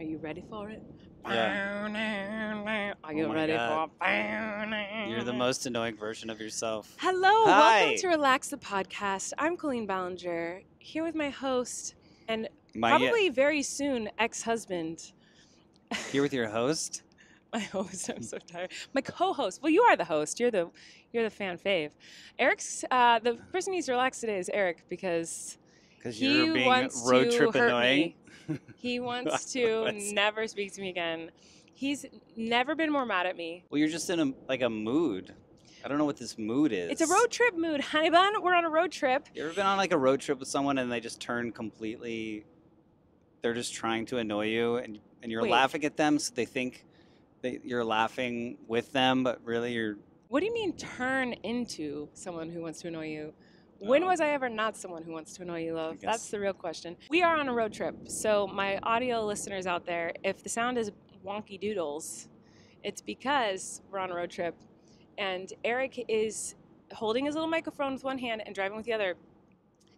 Are you ready for it? Yeah. Are you Oh my ready God. for it? You're the most annoying version of yourself. Hello, Hi. welcome to Relax the Podcast. I'm Colleen Ballinger, here with my host and My probably very soon ex-husband. here with your host. My host, I'm so tired. My co-host. Well, you are the host. You're the fan fave. Eric's the person who needs to relax today is Erik because he you're being wants road to trip hurt annoying. me. He wants to never speak to me again. He's never been more mad at me. Well, you're just in a mood. I don't know what this mood is. It's a road trip mood, honey bun. We're on a road trip. You ever been on like a road trip with someone and they just turn completely? They're just trying to annoy you, and you're Wait. laughing at them, so they think that you're laughing with them, but really you're. What do you mean turn into someone who wants to annoy you? When was I ever not someone who wants to annoy you, love? That's the real question. We are on a road trip, so my audio listeners out there, if the sound is wonky doodles, it's because we're on a road trip, and Erik is holding his little microphone with one hand and driving with the other.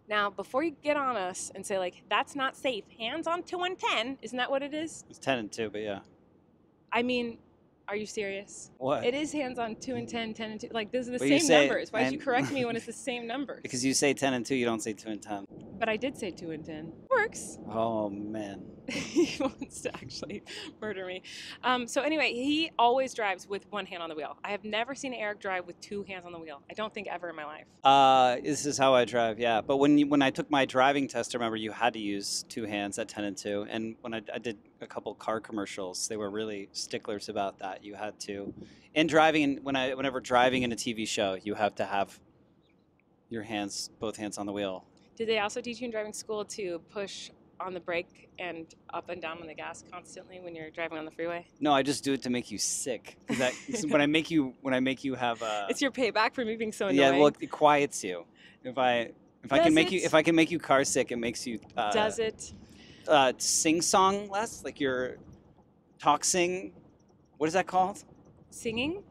Now, before you get on us and say, like, that's not safe, hands on 2 and 10, isn't that what it is? It's 10 and 2, but yeah. I mean, are you serious? What? It is hands on 2 and 10, 10 and 2. Like, those are the But you same say- numbers. Why did you and- correct me when it's the same numbers? Because you say 10 and 2, you don't say 2 and 10. But I did say 2 and 10. Works. Oh, man. He wants to actually murder me. So anyway, he always drives with one hand on the wheel. I have never seen Erik drive with 2 hands on the wheel. I don't think ever in my life. This is how I drive, yeah. But when I took my driving test, I remember you had to use 2 hands at 10 and 2. And when I did a couple car commercials, they were really sticklers about that. You had to, in driving, whenever driving in a TV show, you have to have your hands, both hands on the wheel. Did they also teach you in driving school to push on the brake and up and down on the gas constantly when you're driving on the freeway? No, I just do it to make you sick. Because when I make you have It's your payback for me being so annoying. yeah, well, it quiets you. If I can make you car sick, it makes you. Does it? Sing song less, like you're talk sing. What is that called? Singing?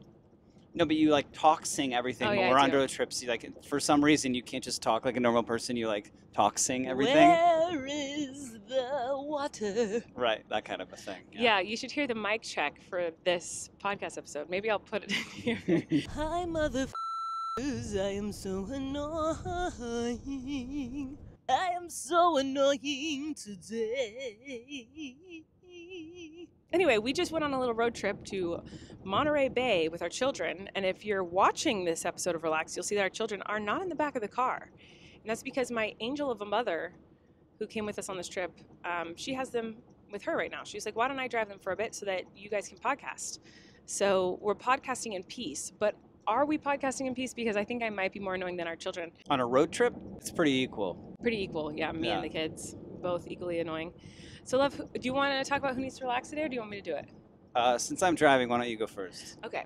No, but you like talk sing everything. Oh, When yeah, we're I on do. road trips, you like for some reason you can't just talk like a normal person. You like talk sing everything. Where is the water? Right, that kind of a thing. Yeah, you should hear the mic check for this podcast episode. Maybe I'll put it in here. Hi, motherfuckers. I am so annoying. I am so annoying today. Anyway, we just went on a little road trip to Monterey Bay with our children. And if you're watching this episode of Relax, you'll see that our children are not in the back of the car. And that's because my angel of a mother who came with us on this trip, she has them with her right now. She's like, why don't I drive them for a bit so that you guys can podcast? So we're podcasting in peace. But are we podcasting in peace? Because I think I might be more annoying than our children. On a road trip, it's pretty equal. Pretty equal, yeah, me Yeah. and the kids, both equally annoying. So, love, do you want to talk about who needs to relax today, or do you want me to do it? Since I'm driving, why don't you go first? Okay.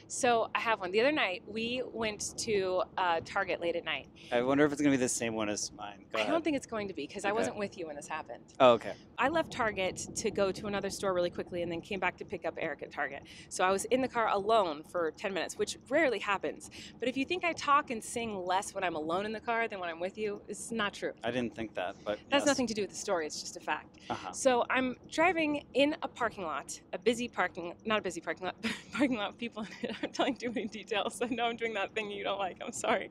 So I have one. The other night, we went to Target late at night. I wonder if it's gonna be the same one as mine. Go I ahead. don't think it's going to be because I Okay. wasn't with you when this happened. Oh, okay. I left Target to go to another store really quickly and then came back to pick up Erik at Target. So I was in the car alone for 10 minutes, which rarely happens. But if you think I talk and sing less when I'm alone in the car than when I'm with you, it's not true. I didn't think that, but That's yes. nothing to do with the story. It's just a fact. Uh-huh. So I'm driving in a parking lot, not a busy parking lot, but a parking lot with people in it. I'm telling too many details. I know I'm doing that thing you don't like. I'm sorry.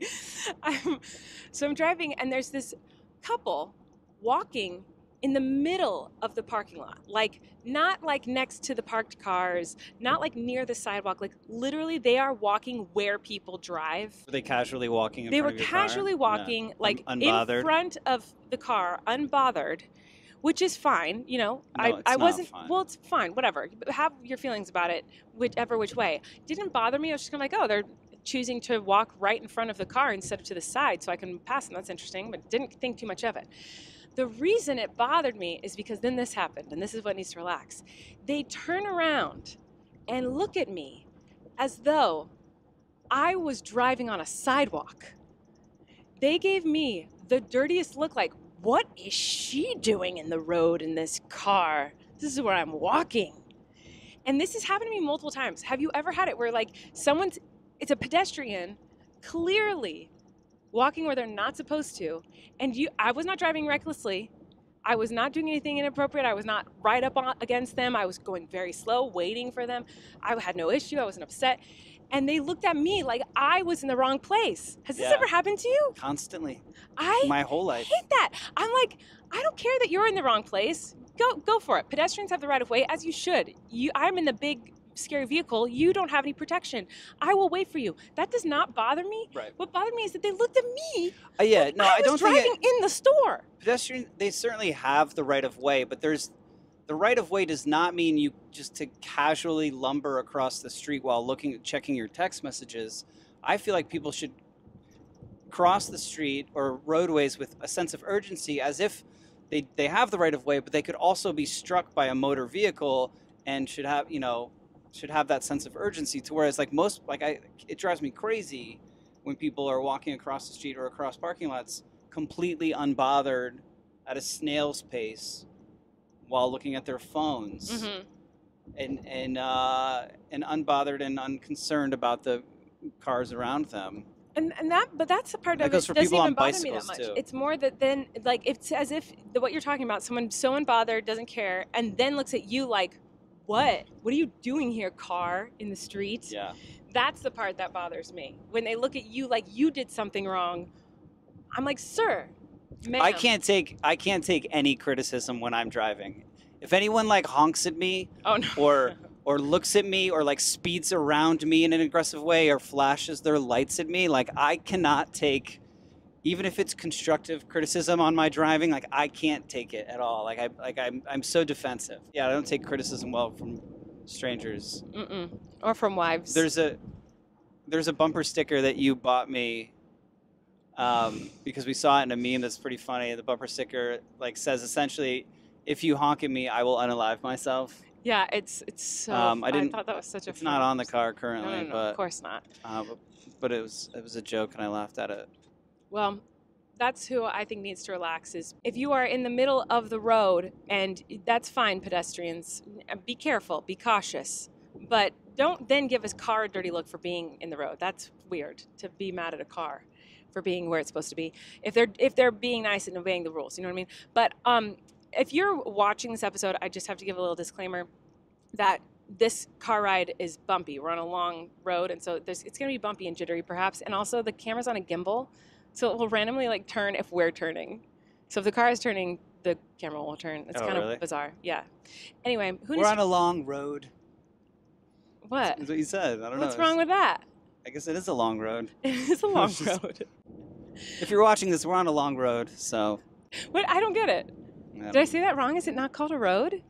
So I'm driving, and there's this couple walking in the middle of the parking lot, like not like next to the parked cars, not like near the sidewalk, like literally they are walking where people drive. Were they casually walking in They front were of your car? casually No. walking, like unbothered? in front of the car, unbothered, which is fine. You know, No, I it's not wasn't. fine. Well, it's fine. Whatever. Have your feelings about it, whichever which way. Didn't bother me. I was just kind of like, oh, they're choosing to walk right in front of the car instead of to the side, so I can pass them. That's interesting, but didn't think too much of it. The reason it bothered me is because then this happened, and this is what needs to relax. They turn around and look at me as though I was driving on a sidewalk. They gave me the dirtiest look, like, what is she doing in the road in this car? This is where I'm walking. And this has happened to me multiple times. Have you ever had it where, like, it's a pedestrian, clearly walking where they're not supposed to, and I was not driving recklessly. I was not doing anything inappropriate. I was not right up against them. I was going very slow, waiting for them. I had no issue. I wasn't upset. And they looked at me like I was in the wrong place. Has this Yeah. ever happened to you? Constantly. I My whole life. hate that. I'm like, I don't care that you're in the wrong place. Go for it. Pedestrians have the right of way, as you should. I'm in the big, scary vehicle. You don't have any protection. I will wait for you. That does not bother me. Right. What bothered me is that they looked at me. Yeah, like no, I I don't was think driving in the store. pedestrians, they certainly have the right of way, but the right of way does not mean you just to casually lumber across the street while checking your text messages. I feel like people should cross the street or roadways with a sense of urgency, as if they have the right of way, but they could also be struck by a motor vehicle and should have that sense of urgency. To whereas it drives me crazy when people are walking across the street or across parking lots completely unbothered at a snail's pace while looking at their phones. Mm-hmm. And unbothered and unconcerned about the cars around them. But that's the part That of goes it for doesn't people even on bother me that bicycles, much. too. It's more that then, like, it's as if what you're talking about, someone so unbothered, doesn't care, and then looks at you like, what are you doing here, car in the street? Yeah. That's the part that bothers me. When they look at you like you did something wrong, I'm like, sir, ma'am. I can't take any criticism when I'm driving. If anyone like honks at me Oh no. or looks at me or like speeds around me in an aggressive way or flashes their lights at me, like I cannot take, even if it's constructive criticism on my driving, like I can't take it at all. I'm so defensive. Yeah, I don't take criticism well from strangers. Mm-mm. Or from wives. There's a bumper sticker that you bought me because we saw it in a meme that's pretty funny. The bumper sticker like says essentially, "If you honk at me, I will unalive myself." Yeah, it's so. I thought that was such a. It's not on the car currently, No, but of course not. but it was a joke and I laughed at it. Well, that's who I think needs to relax. Is if you are in the middle of the road, and that's fine, pedestrians. Be careful, be cautious, but don't then give a car a dirty look for being in the road. That's weird to be mad at a car for being where it's supposed to be. If they're being nice and obeying the rules, you know what I mean? But if you're watching this episode, I just have to give a little disclaimer that this car ride is bumpy. We're on a long road, and so it's going to be bumpy and jittery perhaps. And also the camera's on a gimbal, so it will randomly like turn if we're turning. So if the car is turning, the camera will turn. It's kind really? of bizarre. Yeah. Anyway, We're on a long road. What? That's what you said. I don't know. What's wrong with that? I guess it is a long road. It's a long road. If you're watching this, we're on a long road, so. What? I don't get it. Did I say that wrong? Is it not called a road?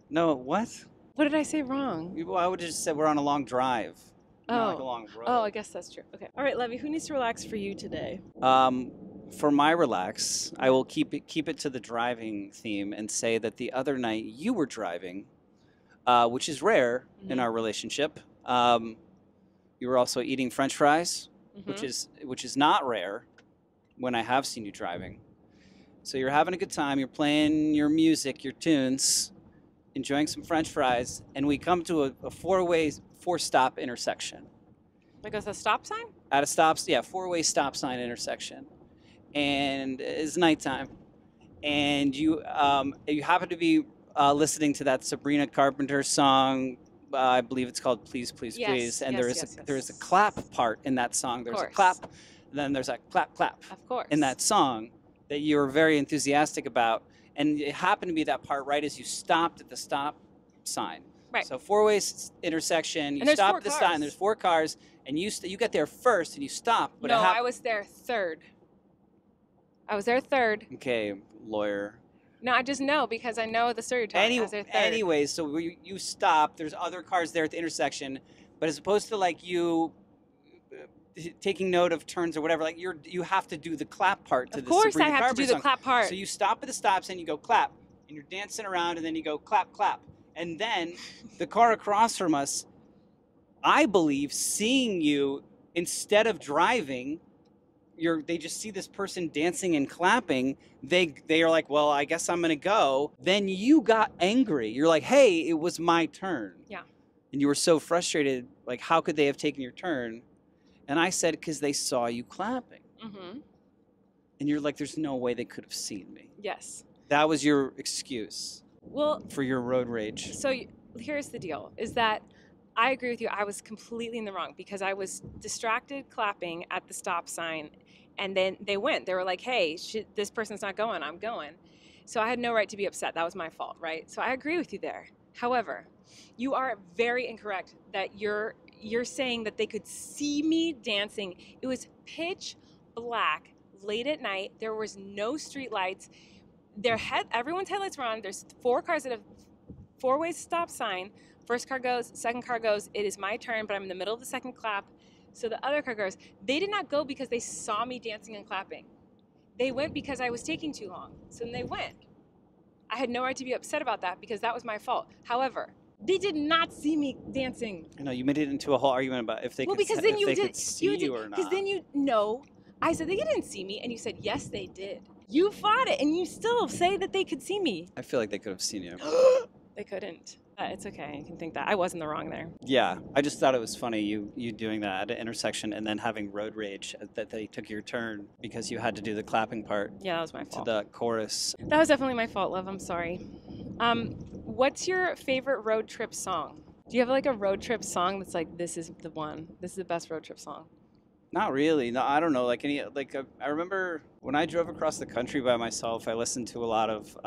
No, what? What did I say wrong? Well, I would have just said we're on a long drive. Not like a long road. Oh, I guess that's true. Okay. All right, Levy, who needs to relax for you today? For my relax, I will keep it to the driving theme and say that the other night you were driving, which is rare in our relationship. You were also eating French fries, which is not rare when I have seen you driving. So you're having a good time. You're playing your music, your tunes, enjoying some French fries, and we come to a four-stop intersection. Like a stop sign? At a four-way stop sign intersection, and it's nighttime, and you happen to be listening to that Sabrina Carpenter song. I believe it's called "Please, Please, Yes, Please," and yes, there is a clap part in that song. There's a course. clap, and then there's a clap, clap Of course. in that song that you were very enthusiastic about, and it happened to be that part right as you stopped at the stop sign. Right. So four-way intersection. You there's stop four at the cars. sign. There's four cars, and you get there first, and you stop. But No, I was there third. I was there third. Okay, lawyer. No, I just know because I know the story you're telling. I was there third. Anyways, so you stop. There's other cars there at the intersection, but as opposed to like you taking note of turns or whatever, like you have to do the clap part to Of the course, Sabrina I have to Carpenter do the song. clap part. So you stop at the stop sign, you go clap, and you're dancing around, and then you go clap, clap, and then the car across from us, I believe, seeing you instead of driving. They just see this person dancing and clapping. They are like, well, I guess I'm gonna go. Then you got angry. You're like, hey, it was my turn. Yeah. And you were so frustrated. Like, how could they have taken your turn? And I said, because they saw you clapping. Mm-hmm. And you're like, there's no way they could have seen me. Yes. That was your excuse Well, for your road rage. so here's the deal: is that I agree with you. I was completely in the wrong because I was distracted clapping at the stop sign, and then they went. They were like, "Hey, this person's not going. I'm going." So I had no right to be upset. That was my fault, right? So I agree with you there. However, you are very incorrect that you're saying that they could see me dancing. It was pitch black, late at night. There was no street lights. Everyone's headlights were on. There's 4 cars that have 4-way stop sign. First car goes, second car goes. It is my turn, but I'm in the middle of the second clap. So the other car goes. They did not go because they saw me dancing and clapping. They went because I was taking too long. So then they went. I had no right to be upset about that because that was my fault. However, they did not see me dancing. I know you made it into a whole argument about if they could, because then could see you or not. Because then I said they didn't see me, and you said yes, they did. You fought it, and you still say that they could see me. I feel like they could have seen you. They couldn't. It's okay. You can think that. I was in the wrong there. Yeah, I just thought it was funny you doing that at an intersection and then having road rage that they took your turn because you had to do the clapping part. Yeah, that was my fault. To the chorus. That was definitely my fault, love. I'm sorry. What's your favorite road trip song? Do you have like a road trip song that's like, this is the one? This is the best road trip song? Not really. No, I don't know. I remember when I drove across the country by myself, I listened to a lot of.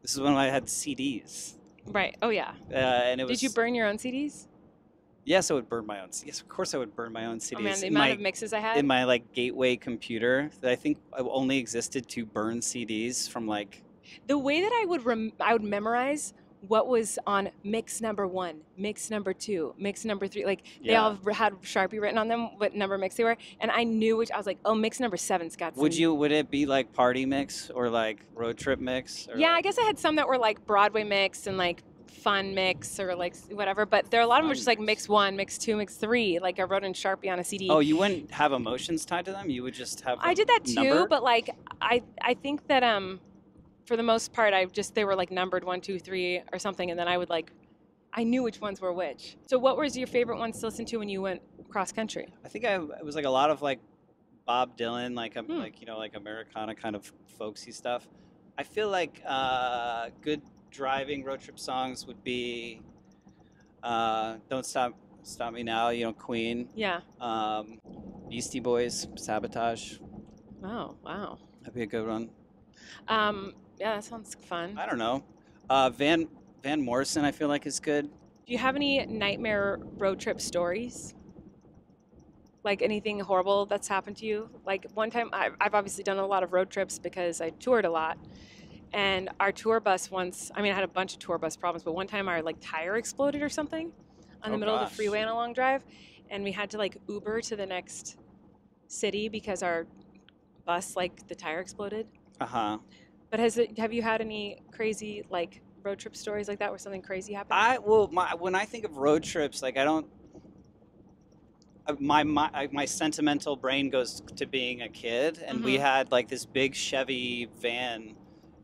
This is when I had CDs. Right. Oh yeah. And it was. Did you burn your own CDs? Yes, I would burn my own. Yes, of course I would burn my own CDs. Oh man, the amount of mixes I had in my like gateway computer that I think only existed to burn CDs from like. The way that I would memorize what was on mix number 1, mix number 2, mix number 3. Like they all had Sharpie written on them what number mix they were, and I knew which. I was like, oh, mix number 7's got some. Would it be like party mix or like road trip mix? Or yeah, like... I guess I had some that were like Broadway mix and like fun mix or like whatever. But there are a lot of them were just like mix 1, mix 2, mix 3. Like I wrote in Sharpie on a CD. Oh, you wouldn't have emotions tied to them? You would just have. I did that too, number? but like I think that for the most part, they were like numbered 1, 2, 3 or something, and then I knew which ones were which. So what was your favorite ones to listen to when you went cross country? I think it was like a lot of like Bob Dylan, like Americana kind of folksy stuff. I feel like good driving road trip songs would be "Don't Stop Me Now," Queen. Yeah. Beastie Boys, Sabotage. Oh wow. That'd be a good one. Yeah, that sounds fun. I don't know. Van Morrison, I feel like is good. Do you have any nightmare road trip stories? Like anything horrible that's happened to you? Like one time, I've obviously done a lot of road trips because I toured a lot. And our tour bus once, I had a bunch of tour bus problems, but one time our like tire exploded or something on the middle of the freeway on a long drive. And we had to like Uber to the next city because our bus, like the tire exploded. Uh-huh. But have you had any crazy like road trip stories like that where something crazy happened? When I think of road trips, like I don't. My sentimental brain goes to being a kid, and we had like this big Chevy van,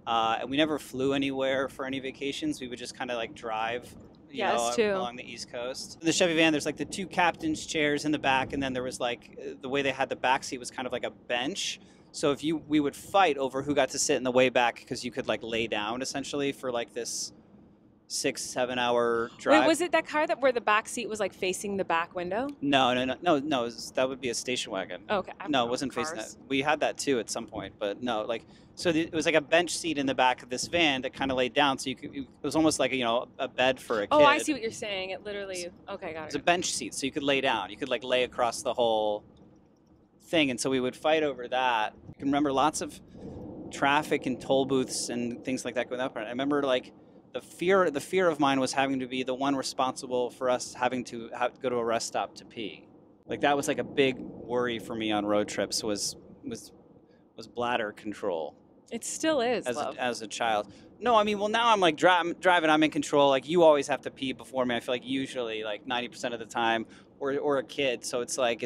and we never flew anywhere for any vacations. We would just kind of like drive. Along the East Coast. In the Chevy van, there's like the 2 captain's chairs in the back, and then there was like the way they had the back seat was kind of like a bench. So we would fight over who got to sit in the way back because you could like lay down essentially for like this 6-7 hour drive. Wait, was it that car where the back seat was like facing the back window? No. That would be a station wagon. Oh, okay. No, it wasn't facing that. We had that too at some point, but no, like it was like a bench seat in the back of this van that kind of laid down, so it was almost like a bed for a kid. Oh, I see what you're saying. It literally. Okay, got it. It was a bench seat, so you could lay down. You could like lay across the whole thing, and so we would fight over that. I can remember lots of traffic and toll booths and things like that going up. I remember like the fear of mine was having to be the one responsible for us having to go to a rest stop to pee. Like that was like a big worry for me on road trips was bladder control. It still is, as a child. No, now I'm like driving, I'm in control. Like you always have to pee before me. I feel like usually like 90% of the time, or a kid. So it's like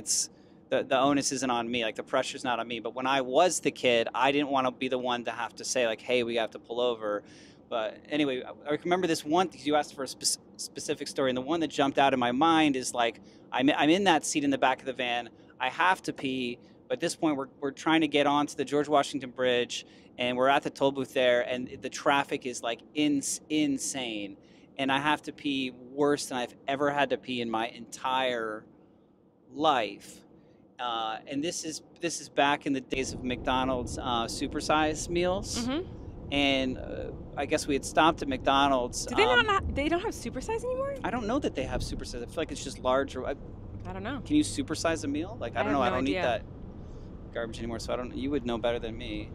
the onus isn't on me. Like the pressure's not on me. But when I was the kid, I didn't want to be the one to have to say like, hey, we have to pull over. But anyway, I remember this one because you asked for a specific story, and the one that jumped out in my mind is like I'm in that seat in the back of the van. I have to pee, At this point, we're trying to get onto the George Washington Bridge, and we're at the toll booth there, and the traffic is like insane, and I have to pee worse than I've ever had to pee in my entire life. And this is back in the days of McDonald's supersize meals, and I guess we had stopped at McDonald's. Do they not? They don't have supersize anymore? I don't know that they have supersize. I feel like it's just large. Or I don't know. Can you supersize a meal? Like I don't know. I don't eat idea. that garbage anymore, so I don't. You would know better than me.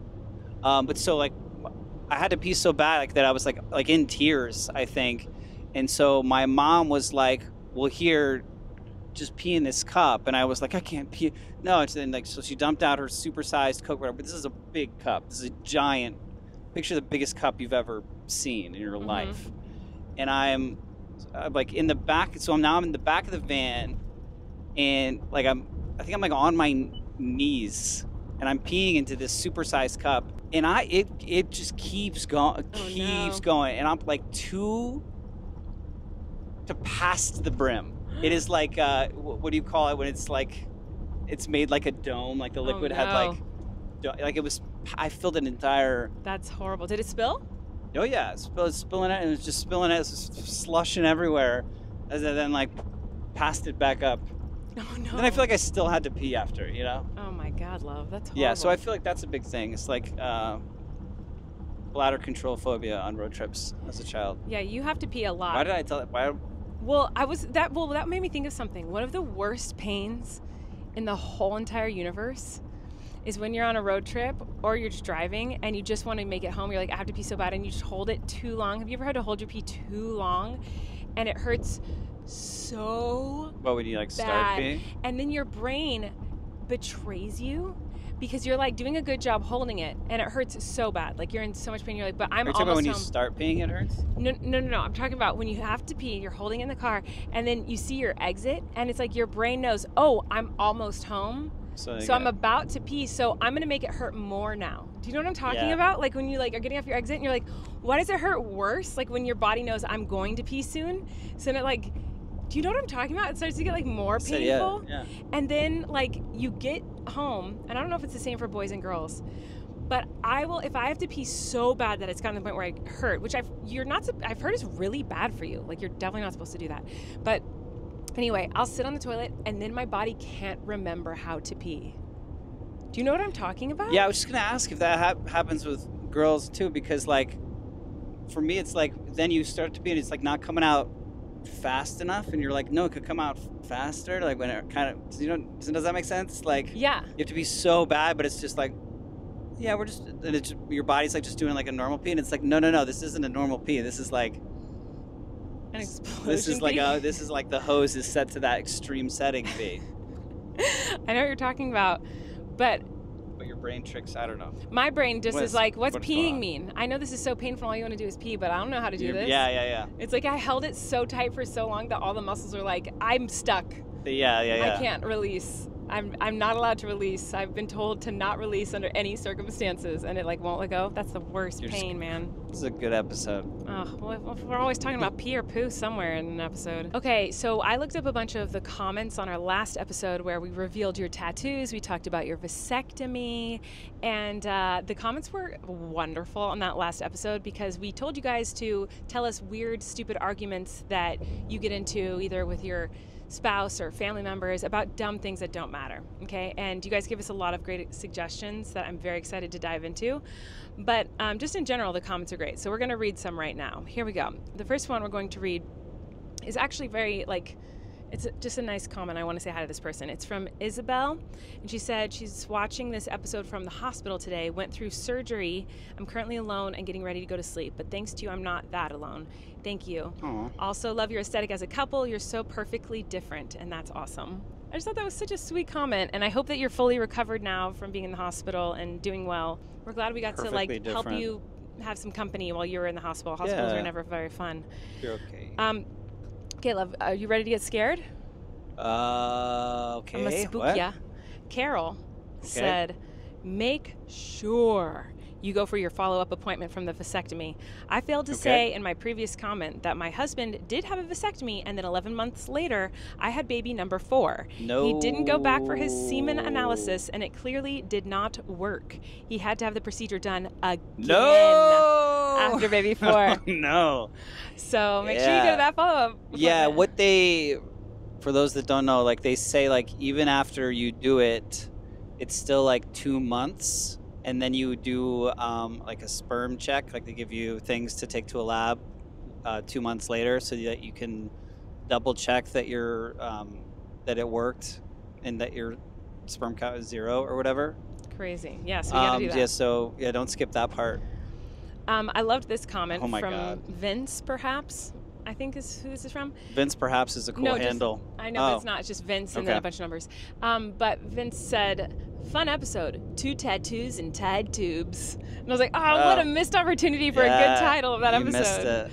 But so like, I had to pee so bad like that I was like in tears, I think, and so my mom was like, "Well, here, just pee in this cup," and I was like, "I can't pee." No, it's then like so she dumped out her supersized Coke, whatever. But this is a big cup. This is a giant. Picture the biggest cup you've ever seen in your life, and I'm like in the back. So I'm in the back of the van, and like I think I'm like on my knees, and I'm peeing into this supersized cup, and it just keeps going, going, and I'm like to past the brim. It is like what do you call it when it's like it's made like a dome, like the liquid had like it was. I filled an entire. That's horrible. Did it spill? Oh yeah, it's spilling it, and it's just spilling it, it's just slushing everywhere, as I then like passed it back up. Oh no. Then I feel like I still had to pee after, you know. Oh my God, love, that's horrible. Yeah, so I feel like that's a big thing. It's like bladder control phobia on road trips as a child. Yeah, you have to pee a lot. Why did I tell that? Why? Well, that made me think of something. One of the worst pains in the whole entire universe is when you're on a road trip or you're just driving and you just want to make it home. You're like, I have to pee so bad, and you just hold it too long. Have you ever had to hold your pee too long? And it hurts so What would you like start bad. peeing? And then your brain betrays you because you're like doing a good job holding it, and it hurts so bad. Like you're in so much pain. You're like, but I'm Are you almost talking about when you home. start peeing it hurts? No. I'm talking about when you have to pee, you're holding it in the car, and then you see your exit, and it's like your brain knows, oh, I'm almost home. So I'm about to pee, so I'm gonna make it hurt more now. Do you know what I'm talking about? Like when you like are getting off your exit and you're like, why does it hurt worse? Like when your body knows I'm going to pee soon. So then it like, do you know what I'm talking about? It starts to get like more painful. Yeah. And then like you get home, and I don't know if it's the same for boys and girls, but if I have to pee so bad that it's gotten to the point where I hurt, which I've heard is really bad for you. Like you're definitely not supposed to do that. But anyway, I'll sit on the toilet, and then my body can't remember how to pee. Do you know what I'm talking about? Yeah, I was just gonna ask if that happens with girls too, because like, for me, it's like then you start to pee, and it's like not coming out fast enough, and you're like, no, it could come out faster. Like when it kind of, you know, does that make sense? Like, yeah, you have to be so bad, but it's just like, yeah, we're just, and it's your body's like just doing like a normal pee, and it's like, no, this isn't a normal pee. This is like. An explosion. This is like the hose is set to that extreme setting pee. I know what you're talking about, but your brain tricks. I don't know. My brain just is like, what's peeing on? mean? I know this is so painful. All you want to do is pee, but I don't know how to do this. Yeah. It's like I held it so tight for so long that all the muscles are like, I'm stuck. Yeah. I can't release. I'm not allowed to release. I've been told to not release under any circumstances, and it like won't let go. That's the worst pain, man. This is a good episode. Oh, well, we're always talking about pee or poo somewhere in an episode. Okay, so I looked up a bunch of the comments on our last episode where we revealed your tattoos. We talked about your vasectomy, and the comments were wonderful on that last episode because we told you guys to tell us weird, stupid arguments that you get into either with your spouse or family members about dumb things that don't matter, okay? And you guys give us a lot of great suggestions that I'm very excited to dive into. But just in general, the comments are great. So we're going to read some right now. Here we go. The first one we're going to read is actually very, like, it's just a nice comment. I want to say hi to this person. It's from Isabel, and she said she's watching this episode from the hospital today, went through surgery. I'm currently alone and getting ready to go to sleep, but thanks to you, I'm not that alone. Thank you. Aww. Also love your aesthetic as a couple. You're so perfectly different, and that's awesome. I just thought that was such a sweet comment, and I hope that you're fully recovered now from being in the hospital and doing well. We're glad we got to like help you have some company while you were in the hospital. Hospitals are never very fun. You're okay. Okay, love, are you ready to get scared? Okay. I'm gonna spook ya. Carol said, make sure you go for your follow-up appointment from the vasectomy. I failed to Okay. say in my previous comment that my husband did have a vasectomy, and then 11 months later, I had baby number 4. No. He didn't go back for his semen analysis, and it clearly did not work. He had to have the procedure done again after baby 4. No. So make sure you go to that follow-up appointment. For those that don't know, like they say, like even after you do it, it's still like 2 months, and then you do like a sperm check. Like they give you things to take to a lab 2 months later, so that you can double check that you're that it worked and that your sperm count is 0 or whatever. Crazy. Yes, we gotta do that. Yeah. So yeah, don't skip that part. I loved this comment from God. Vince, perhaps. I think is who this is from. Vince perhaps is a cool handle. I know, but it's not. It's just Vince and then a bunch of numbers. But Vince said, "Fun episode. 2 tattoos and Tide tubes." And I was like, what a missed opportunity for a good title of that episode. Missed it.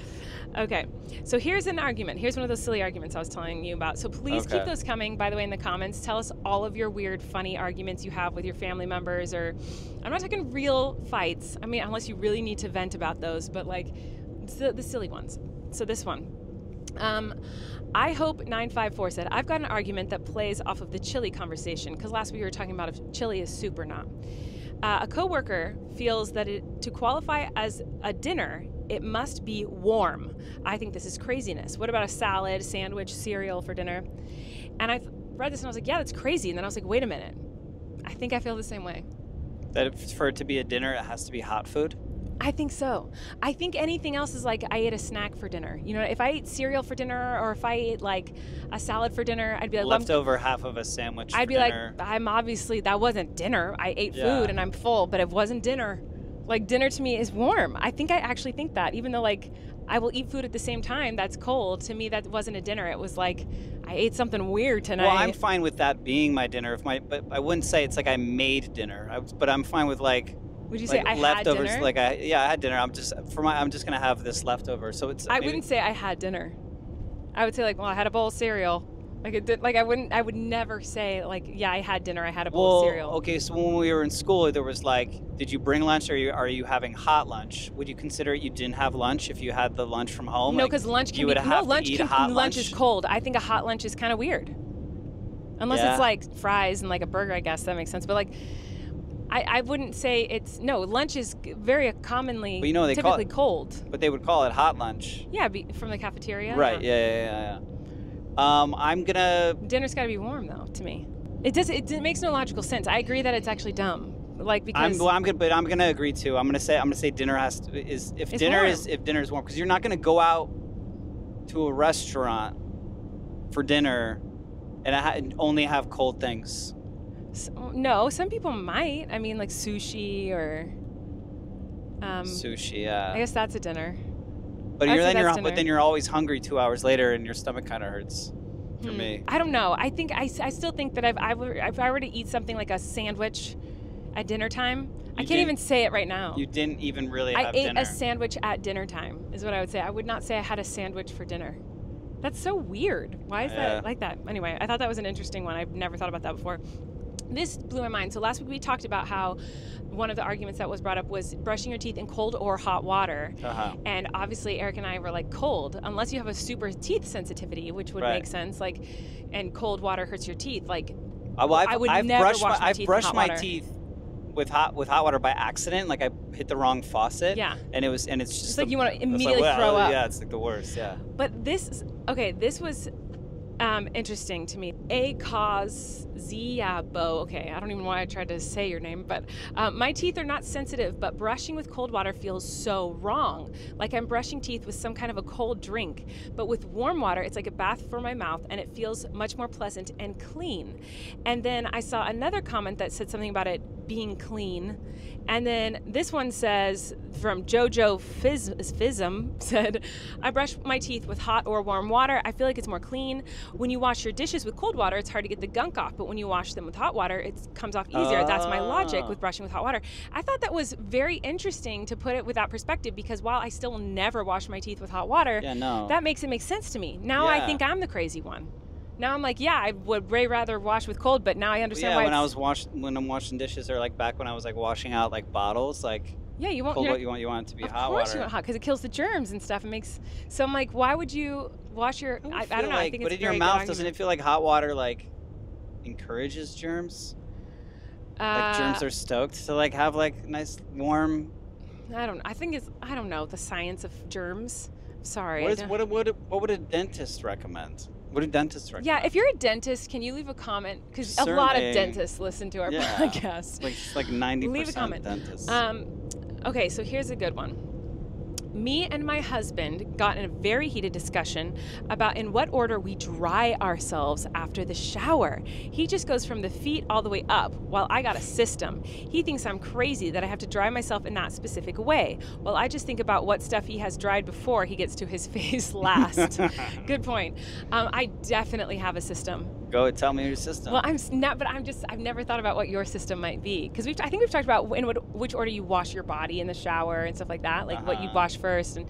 Okay, so here's an argument. Here's one of those silly arguments I was telling you about. So please keep those coming, by the way, in the comments. Tell us all of your weird, funny arguments you have with your family members, or I'm not talking real fights. I mean, unless you really need to vent about those, but like the silly ones. So this one. I hope 954 said, I've got an argument that plays off of the chili conversation, because last week we were talking about if chili is soup or not. A coworker feels that to qualify as a dinner, it must be warm. I think this is craziness. What about a salad, sandwich, cereal for dinner? And I read this and I was like, yeah, that's crazy. And then I was like, wait a minute. I think I feel the same way. That for it to be a dinner, it has to be hot food? I think so. I think anything else is like I ate a snack for dinner. You know, if I ate cereal for dinner, or if I ate like a salad for dinner, I'd be like leftover half of a sandwich. I'd be dinner. like, I'm obviously that wasn't dinner. I ate food and I'm full, but it wasn't dinner. Like dinner to me is warm. I think I actually think that, even though like I will eat food at the same time that's cold. To me, that wasn't a dinner. It was like I ate something weird tonight. Well, I'm fine with that being my dinner. But I wouldn't say it's like I made dinner. But I'm fine with like. Would you like say I leftovers, had dinner? I had dinner. I'm just gonna have this leftover. So it's. I wouldn't say I had dinner. I would say like, well, I had a bowl of cereal. Like it did. Like I would never say like, yeah, I had dinner. I had a bowl of cereal. Okay, so when we were in school, there was like, did you bring lunch, or are you having hot lunch? Would you consider it you didn't have lunch if you had the lunch from home? No, because lunch can be lunch is cold. I think a hot lunch is kind of weird, unless it's like fries and like a burger. I guess that makes sense. But like. I wouldn't say it's lunch is very commonly typically cold. But they would call it hot lunch. Yeah, from the cafeteria. Right. Yeah. I'm gonna. Dinner's got to be warm though. To me, it makes no logical sense. I agree that it's actually dumb. Like because I'm gonna agree too. I'm gonna say dinner if dinner is warm, because you're not gonna go out to a restaurant for dinner and only have cold things. No, some people might. I mean, like sushi or. Sushi, yeah. I guess that's a dinner. But then you're always hungry 2 hours later, and your stomach kind of hurts. For me, I don't know. I think I still think that if I were to eat something like a sandwich at dinner time, I can't even say it right now. You didn't even really have dinner. I ate a sandwich at dinner time, is what I would say. I would not say I had a sandwich for dinner. That's so weird. Why is that like that? Anyway, I thought that was an interesting one. I've never thought about that before. This blew my mind. So last week we talked about how one of the arguments that was brought up was brushing your teeth in cold or hot water. And obviously Eric and I were like, cold, unless you have a super teeth sensitivity, which would make sense. Like, and cold water hurts your teeth. Like, I've brushed my teeth with hot water by accident. Like I hit the wrong faucet. Yeah. And it's just like you want to immediately throw up. Yeah, it's like the worst. Yeah. But this was interesting to me. Ziabo. Okay, I don't even know why I tried to say your name, but my teeth are not sensitive, but brushing with cold water feels so wrong. Like I'm brushing teeth with some kind of a cold drink. But with warm water, it's like a bath for my mouth, and it feels much more pleasant and clean. And then I saw another comment that said something about it being clean. And then this one says, from Jojo Fizzum, said, I brush my teeth with hot or warm water. I feel like it's more clean. When you wash your dishes with cold water, it's hard to get the gunk off. But when you wash them with hot water, it comes off easier. That's my logic with brushing with hot water. I thought that was very interesting to put it with that perspective, because while I still never wash my teeth with hot water, that makes it make sense to me. Now I think I'm the crazy one. Now I'm like, I would way rather wash with cold, but now I understand why. When I'm washing dishes, or like back when I was like washing out like bottles, like Yeah, you won't. Cold You're water, you want it to be Of hot course water. you want hot because it kills the germs and stuff. It makes so I'm like, why would you wash your? I don't know. I think but it's in your very mouth, good doesn't it argument. feel like hot water like encourages germs? Like germs are stoked to like have like nice warm. I don't. I think it's. I don't know the science of germs. Sorry. What would a dentist recommend? What do dentists recommend? Yeah, if you're a dentist, can you leave a comment? Because a lot of Certainly. dentists listen to our podcast. Like 90% Leave a comment. dentists. Okay, so here's a good one. Me and my husband got in a very heated discussion about in what order we dry ourselves after the shower. He just goes from the feet all the way up, while I got a system. He thinks I'm crazy that I have to dry myself in that specific way. Well, I just think about what stuff he has dried before he gets to his face last. Good point. I definitely have a system. Go tell me your system. Well, I've never thought about what your system might be. Because I think we've talked about which order you wash your body in the shower and stuff like that. Like what you wash first and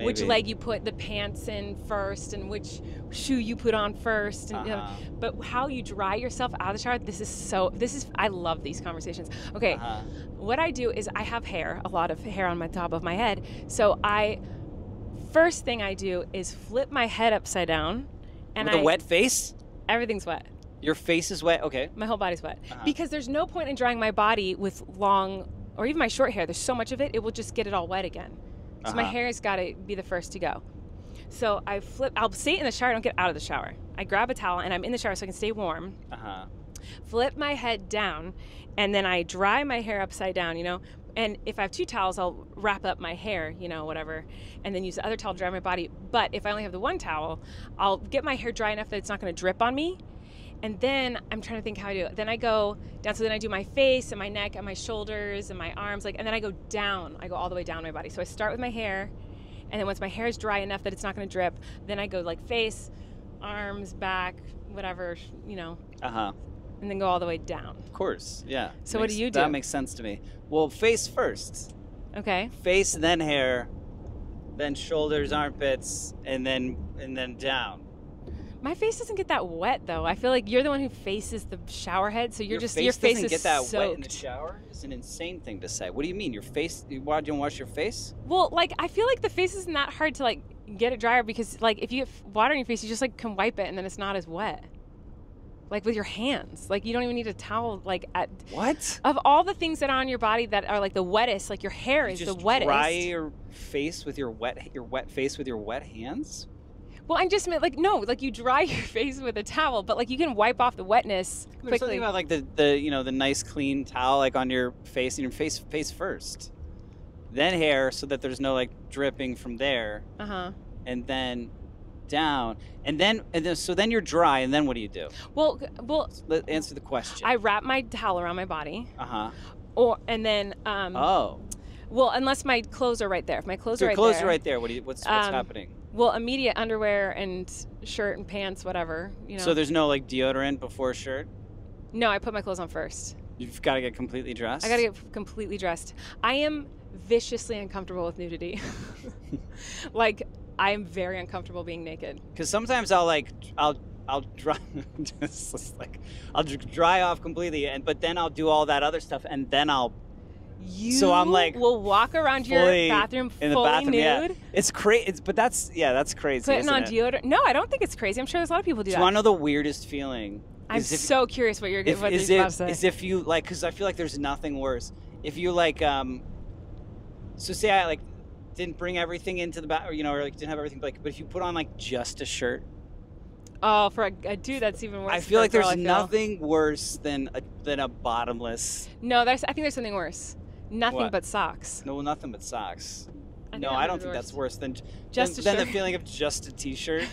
which leg you put the pants in first and which shoe you put on first. And, but how you dry yourself out of the shower, I love these conversations. Okay, what I do is I have hair, a lot of hair on my top of my head. So first thing I do is flip my head upside down. And With a wet face? Everything's wet. Your face is wet? Okay. My whole body's wet. Because there's no point in drying my body with long, or even my short hair. There's so much of it, it will just get it all wet again. So my hair's got to be the first to go. So I'll stay in the shower, I don't get out of the shower. I grab a towel and I'm in the shower so I can stay warm. Flip my head down and then I dry my hair upside down, And if I have two towels, I'll wrap up my hair, whatever, and then use the other towel to dry my body. But if I only have the one towel, I'll get my hair dry enough that it's not going to drip on me. And then I'm trying to think how I do it. Then I go down. So then I do my face and my neck and my shoulders and my arms, and then I go down. I go all the way down my body. So I start with my hair, and then once my hair is dry enough that it's not going to drip, then I go like face, arms, back, whatever, and then go all the way down. Of course, yeah. So what do you do? That makes sense to me. Well, face first. Okay. Face, then hair, then shoulders, armpits, and then down. My face doesn't get that wet though. I feel like you're the one who faces the shower head, so your face doesn't is get that soaked. wet in the shower. It's an insane thing to say. What do you mean? Your face? Why don't you wash your face? Well, like I feel like the face isn't that hard to like get it drier because like if you get water in your face, you just like can wipe it and then it's not as wet. Like with your hands, like you don't even need a towel. Like what? Of all the things that are on your body that are like the wettest, like your hair is the wettest. Dry your face with your wet face with your wet hands. Well, I just meant like no, like you dry your face with a towel, but like you can wipe off the wetness quickly. There's something about like the nice clean towel like on your face and your face first, then hair so that there's no like dripping from there. And then down, and then so then you're dry, and then what do you do? Well, let's answer the question. I wrap my towel around my body. And then well, unless my clothes are right there. If my clothes are right there. Your clothes are right there. What's happening? Well, immediate underwear and shirt and pants, whatever, So there's no like deodorant before shirt? No, I put my clothes on first. You've got to get completely dressed? I got to get completely dressed. I am viciously uncomfortable with nudity. Like, I am very uncomfortable being naked. Because sometimes I'll dry, I'll dry off completely, but then I'll do all that other stuff, and then So I'm like, will walk around your bathroom fully nude. Yeah. It's crazy. But that's crazy. Putting on deodorant. No, I don't think it's crazy. I'm sure there's a lot of people do that. Do you want to know the weirdest feeling? I'm so curious what you're about to say. Is if you like, because I feel like there's nothing worse. If you like, so say I like didn't bring everything into the bathroom, or like didn't have everything, but if you put on like just a shirt. Oh, for a dude, that's even worse. I feel like there's nothing worse than a bottomless. No, I think there's something worse. Nothing but socks. No, nothing but socks. I don't think that's worse than the feeling of just a t-shirt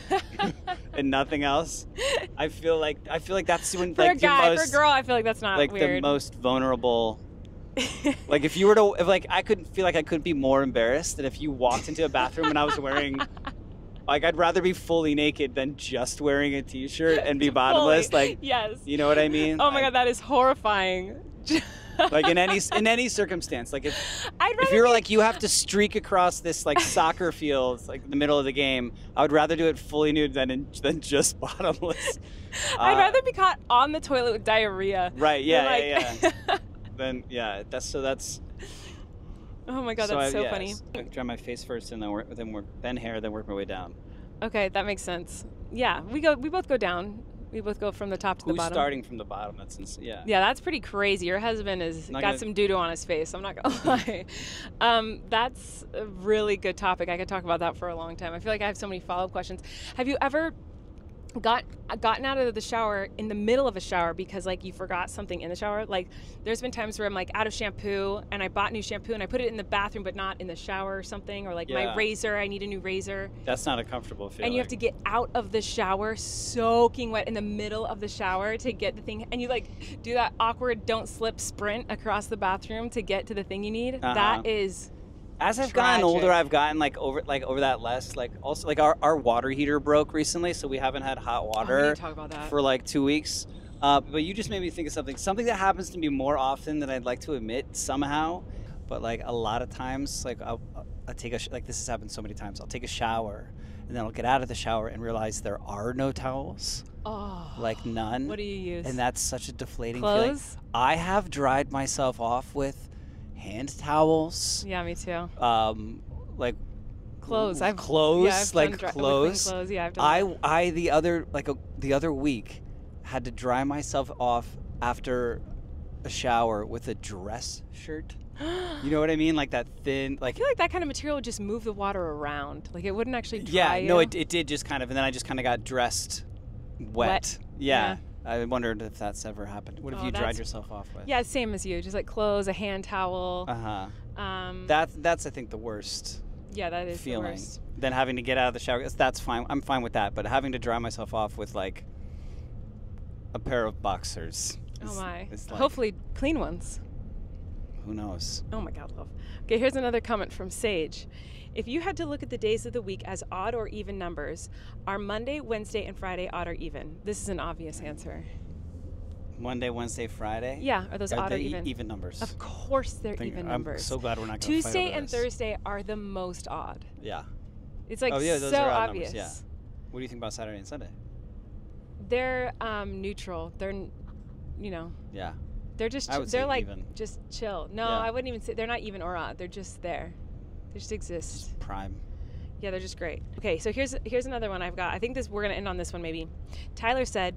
and nothing else. I feel like that's when for a girl, I feel like that's not like weird. The most vulnerable. Like if you were to, I could feel like I could be more embarrassed than if you walked into a bathroom and I was wearing. Like I'd rather be fully naked than just wearing a t-shirt and be bottomless. Like yes, you know what I mean? Oh my God, that is horrifying. Like in any circumstance, like if you're like you have to streak across this like soccer field like in the middle of the game, I would rather do it fully nude than just bottomless. I'd rather be caught on the toilet with diarrhea. Right? Yeah, yeah. Then yeah, that's. Oh my God, that's so funny. I dry my face first, and then hair, then work my way down. Okay, that makes sense. Yeah, we both go down. We both go from the top to the Who's bottom. starting from the bottom? That's yeah. Yeah, that's pretty crazy. Your husband has got some doo-doo on his face. I'm not gonna lie. That's a really good topic. I could talk about that for a long time. I feel like I have so many follow-up questions. Have you ever gotten out of the shower in the middle of a shower because like you forgot something in the shower? Like there's been times where I'm like out of shampoo and I bought new shampoo and I put it in the bathroom but not in the shower or something, or like my razor, I need a new razor. That's not a comfortable feeling. And you have to get out of the shower soaking wet in the middle of the shower to get the thing, and you like do that awkward don't slip sprint across the bathroom to get to the thing you need. That is as I've gotten older, I've gotten over that less. Like also like our water heater broke recently, so we haven't had hot water for like 2 weeks. But you just made me think of something that happens to me more often than I'd like to admit somehow. But like a lot of times, like I'll take like this has happened so many times. I'll take a shower and then I'll get out of the shower and realize there are no towels. Oh, like none. What do you use? And that's such a deflating feeling. I have dried myself off with hand towels. Yeah, me too. Like clothes. Clothes. Clothes. Yeah, I've done that. I the other week had to dry myself off after a shower with a dress shirt. You know what I mean? Like that thin. Like I feel like that kind of material would just move the water around. Like it wouldn't actually dry. Yeah, you. No, it did just kind of, and then I just kind of got dressed wet. Yeah. I wondered if that's ever happened. What have you dried yourself off with? Yeah, same as you. Just like clothes, a hand towel. That's I think the worst. Yeah, that is feeling. The worst. Then having to get out of the shower. That's fine. I'm fine with that. But having to dry myself off with like a pair of boxers. Oh my. Like, hopefully clean ones. Who knows? Oh my God, love. Okay, here's another comment from Sage. If you had to look at the days of the week as odd or even numbers, are Monday, Wednesday, and Friday odd or even? This is an obvious answer. Monday, Wednesday, Friday? Yeah, are those odd or even? Even numbers. Of course they're even numbers. I'm so glad we're not going to Tuesday and Thursday are the most odd. Yeah. It's like those so are odd obvious. Numbers, yeah. What do you think about Saturday and Sunday? They're neutral. They're, Yeah. They're just they're like even. Just chill. No, I wouldn't even say they're not even or odd. They're just there. They just exist. Just prime. Yeah, they're just great. Okay, so here's another one I've got. I think we're gonna end on this one maybe. Tyler said,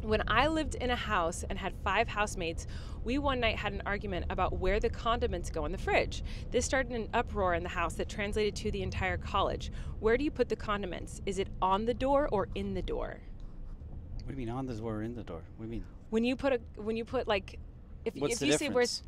when I lived in a house and had 5 housemates, we one night had an argument about where the condiments go in the fridge. This started an uproar in the house that translated to the entire college. Where do you put the condiments? Is it on the door or in the door? What do you mean on the door or in the door? What do you mean? When you put like, if you difference? say where's,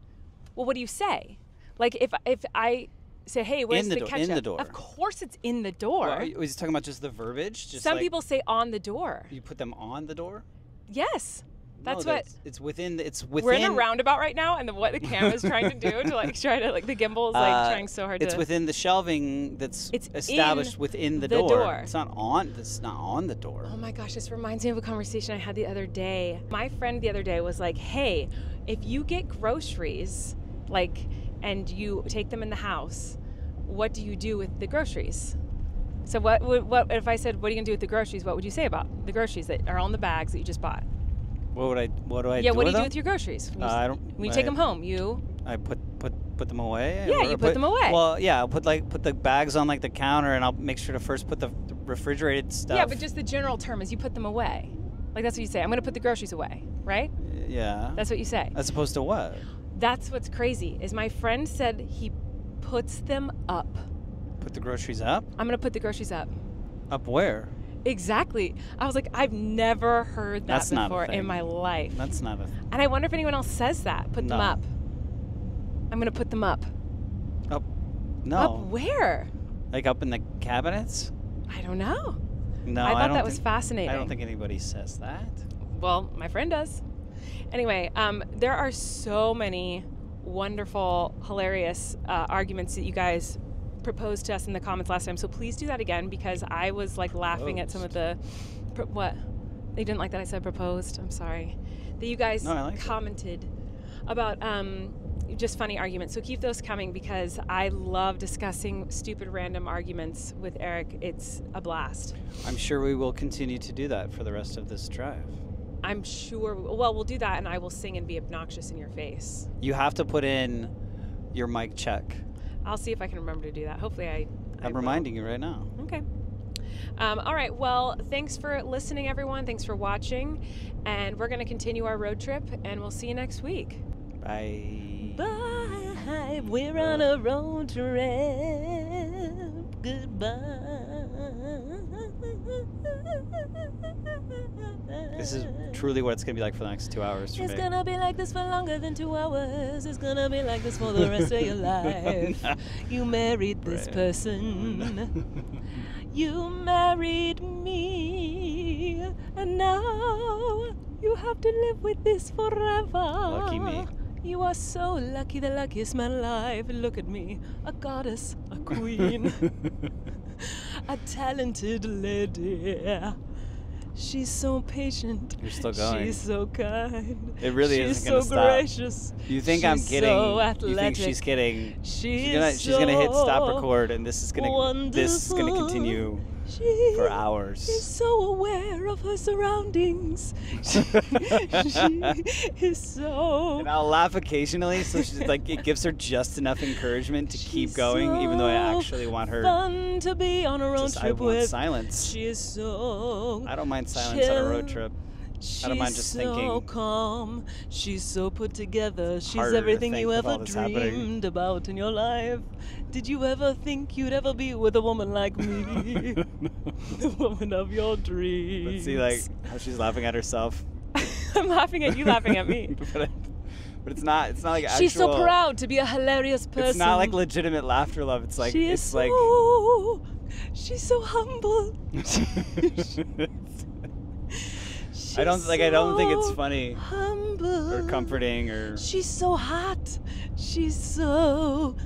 well, what do you say? Like if I say, hey, where's the ketchup? In the door. Of course it's in the door. Well, was he talking about just the verbiage? Just Some people say on the door. You put them on the door? Yes. That's no, what it's within. It's within. We're in a roundabout right now, and what the camera's trying to do to like try to like the gimbal's like trying so hard. It's within the shelving that's established within the door. It's not on. It's not on the door. Oh my gosh, this reminds me of a conversation I had the other day. My friend the other day was like, "Hey, if you get groceries, like, and you take them in the house, what do you do with the groceries?" So what if I said, "What are you gonna do with the groceries?" What would you say about the groceries that are on the bags that you just bought? What do I Yeah, do what do with you do with your groceries? When you take them home, I put them away. Yeah, you put them away. Well, yeah, I'll put the bags on like the counter, and I'll make sure to first put the refrigerated stuff. Yeah, but just the general term is you put them away. Like that's what you say. I'm going to put the groceries away, right? Yeah. That's what you say. As opposed to what? That's what's crazy. Is my friend said he puts them up. Put the groceries up? I'm going to put the groceries up. Up where? Exactly. I was like, I've never heard that before in my life. That's not a thing. And I wonder if anyone else says that. Put them up. I'm going to put them up. Up? No. Up where? Like up in the cabinets? I don't know. No, I thought that was fascinating. I don't think anybody says that. Well, my friend does. Anyway, there are so many wonderful, hilarious arguments that you guys proposed to us in the comments last time, so please do that again, because I was like laughing at some of the what they didn't like that I said proposed. I'm sorry that you guys commented about just funny arguments, so keep those coming because I love discussing stupid random arguments with Erik. It's a blast. I'm sure we will continue to do that for the rest of this drive. I'm sure we'll do that, and I will sing and be obnoxious in your face. You have to put in your mic check. I'll see if I can remember to do that. Hopefully I I'm will. reminding you right now. Okay. All right. Well, thanks for listening, everyone. Thanks for watching. And we're going to continue our road trip, and we'll see you next week. Bye. Bye. We're on a road trip. Goodbye. This is truly what it's going to be like for the next 2 hours for It's me. going to be like this for longer than 2 hours. It's going to be like this for the rest of your life. You married this person. You married me. And now you have to live with this forever. Lucky me. You are so lucky, the luckiest man alive. Look at me, a goddess, a queen, a talented lady. She's so patient. You're still going. She's so kind. It really She's isn't going to so stop. gracious. You think She's I'm kidding? so You think she's athletic. kidding? She's She's gonna hit stop so record, and this is gonna continue She for hours. is so aware of her surroundings. She is so. And I'll laugh occasionally, so she's like, it gives her just enough encouragement to keep She's going, even though I so actually want her. Fun to be on a road I trip want with. silence. She is so. I don't mind silence on a road trip. She's I don't mind just so thinking. calm. She's so put together. She's Harder to everything think you with ever all this happening. dreamed about in your life. Did you ever think you'd ever be with a woman like me? The woman of your dreams. Let's see, like, how she's laughing at herself. I'm laughing at you laughing at me. but it's not. It's not like actual. She's so proud to be a hilarious person. It's not like legitimate laughter love. It's like she is it's so, like. She's so humble. I don't think it's so funny humble. or comforting or. She's so hot. She's so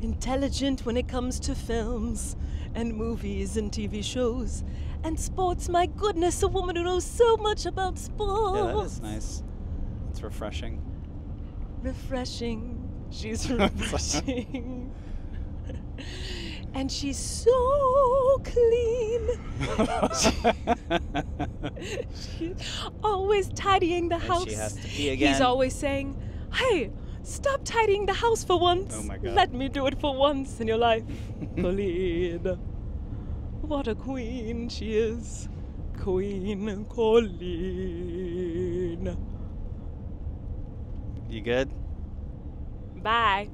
intelligent when it comes to films and movies and TV shows and sports. My goodness, a woman who knows so much about sports. Yeah, that is nice. It's refreshing. Refreshing. She's refreshing. And she's so clean. She's always tidying the house. And she has to pee again. He's always saying, hey, stop tidying the house for once. Oh my God. Let me do it for once in your life. Colleen. What a queen she is. Queen Colleen. You good? Bye.